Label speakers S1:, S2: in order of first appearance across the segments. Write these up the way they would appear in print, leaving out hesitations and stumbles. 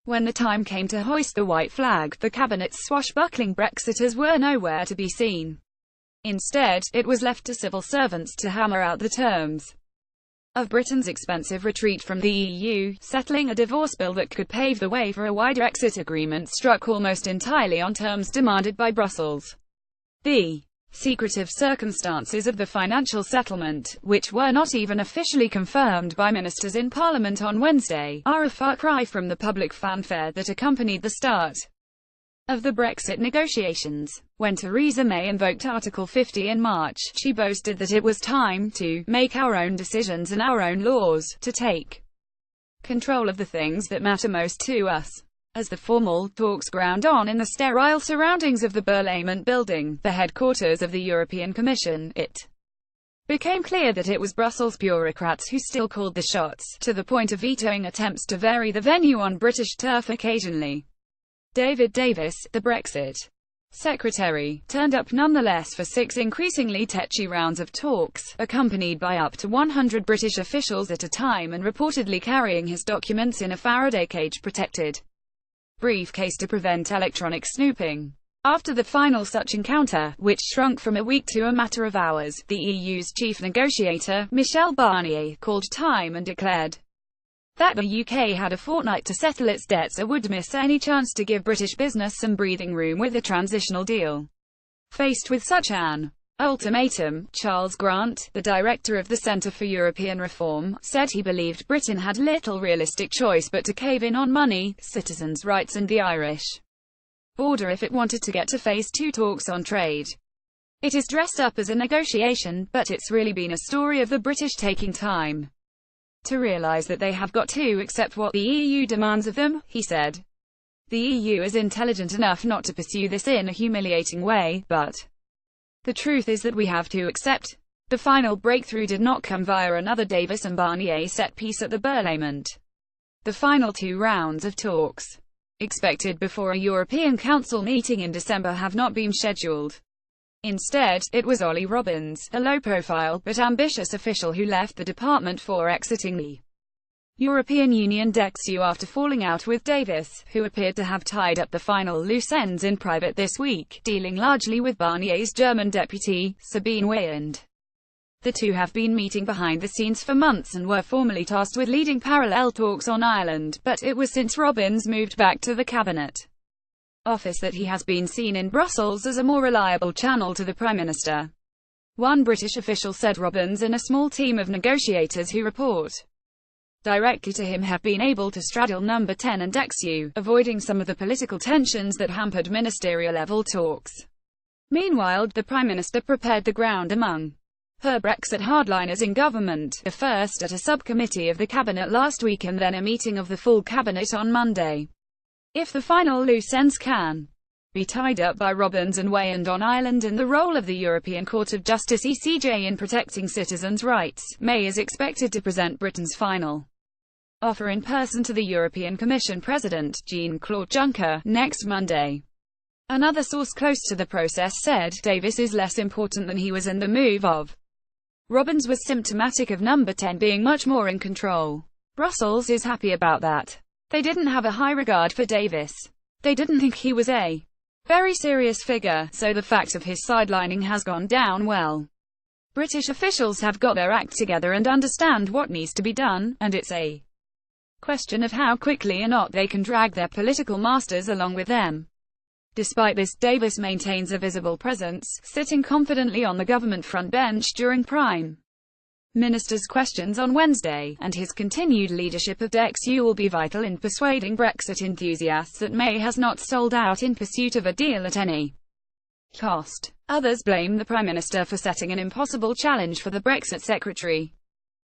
S1: When the time came to hoist the white flag, the cabinet's swashbuckling Brexiters were nowhere to be seen. Instead, it was left to civil servants to hammer out the terms of Britain's expensive retreat from the EU, settling a divorce bill that could pave the way for a wider exit agreement struck almost entirely on terms demanded by Brussels. The secretive circumstances of the financial settlement, which were not even officially confirmed by ministers in Parliament on Wednesday, are a far cry from the public fanfare that accompanied the start of the Brexit negotiations. When Theresa May invoked Article 50 in March, she boasted that it was time to make our own decisions and our own laws, to take control of the things that matter most to us. As the formal talks ground on in the sterile surroundings of the Berlaymont building, the headquarters of the European Commission, it became clear that it was Brussels bureaucrats who still called the shots, to the point of vetoing attempts to vary the venue on British turf occasionally. David Davis, the Brexit secretary, turned up nonetheless for 6 increasingly tetchy rounds of talks, accompanied by up to 100 British officials at a time and reportedly carrying his documents in a Faraday cage-protected briefcase to prevent electronic snooping. After the final such encounter, which shrunk from a week to a matter of hours, the EU's chief negotiator, Michel Barnier, called time and declared that the UK had a fortnight to settle its debts or would miss any chance to give British business some breathing room with a transitional deal. Faced with such an ultimatum, Charles Grant, the director of the Centre for European Reform, said he believed Britain had little realistic choice but to cave in on money, citizens' rights and the Irish border if it wanted to get to phase 2 talks on trade. It is dressed up as a negotiation, but it's really been a story of the British taking time to realise that they have got to accept what the EU demands of them, he said. The EU is intelligent enough not to pursue this in a humiliating way, but the truth is that we have to accept. The final breakthrough did not come via another Davis and Barnier set piece at the Berlaymont. The final 2 rounds of talks, expected before a European Council meeting in December, have not been scheduled. Instead, it was Ollie Robbins, a low-profile but ambitious official who left the department for exiting the European Union DEXU after falling out with Davis, who appeared to have tied up the final loose ends in private this week, dealing largely with Barnier's German deputy, Sabine Weyand. The two have been meeting behind the scenes for months and were formally tasked with leading parallel talks on Ireland, but it was since Robbins moved back to the cabinet office that he has been seen in Brussels as a more reliable channel to the Prime Minister. One British official said Robbins and a small team of negotiators who report directly to him have been able to straddle number 10 and DEXU, avoiding some of the political tensions that hampered ministerial-level talks. Meanwhile, the Prime Minister prepared the ground among her Brexit hardliners in government, first at a subcommittee of the cabinet last week and then a meeting of the full cabinet on Monday. If the final loose ends can be tied up by Robbins and Weyand on Ireland and the role of the European Court of Justice (ECJ) in protecting citizens' rights, May is expected to present Britain's final offer in person to the European Commission President, Jean-Claude Juncker, next Monday. Another source close to the process said, Davis is less important than he was and the move of Robbins was symptomatic of number 10 being much more in control. Brussels is happy about that. They didn't have a high regard for Davis. They didn't think he was a very serious figure, so the fact of his sidelining has gone down well. British officials have got their act together and understand what needs to be done, and it's a question of how quickly or not they can drag their political masters along with them. Despite this, Davis maintains a visible presence, sitting confidently on the government front bench during Prime Minister's questions on Wednesday, and his continued leadership of DEXU will be vital in persuading Brexit enthusiasts that May has not sold out in pursuit of a deal at any cost. Others blame the Prime Minister for setting an impossible challenge for the Brexit Secretary.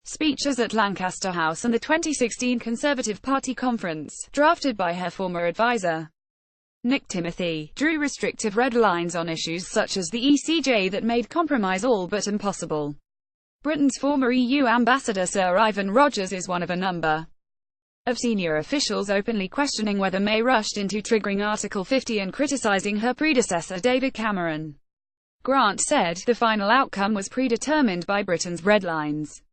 S1: Speeches at Lancaster House and the 2016 Conservative Party conference, drafted by her former advisor, Nick Timothy, drew restrictive red lines on issues such as the ECJ that made compromise all but impossible. Britain's former EU ambassador Sir Ivan Rogers is one of a number of senior officials openly questioning whether May rushed into triggering Article 50 and criticising her predecessor David Cameron. Grant said, the final outcome was predetermined by Britain's red lines.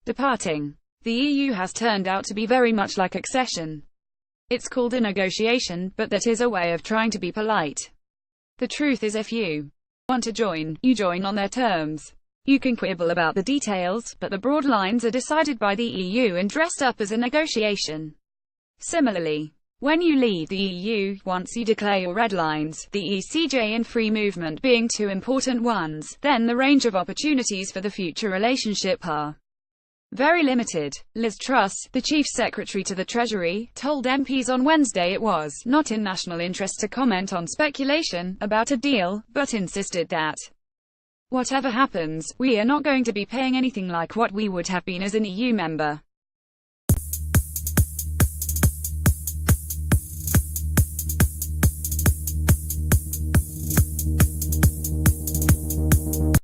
S1: Departing the EU has turned out to be very much like accession. It's called a negotiation, but that is a way of trying to be polite. The truth is, if you want to join, you join on their terms. You can quibble about the details, but the broad lines are decided by the EU and dressed up as a negotiation. Similarly, when you leave the EU, once you declare your red lines, the ECJ and free movement being two important ones, then the range of opportunities for the future relationship are very limited. Liz Truss, the Chief Secretary to the Treasury, told MPs on Wednesday it was not in national interest to comment on speculation about a deal, but insisted that whatever happens, we are not going to be paying anything like what we would have been as an EU member.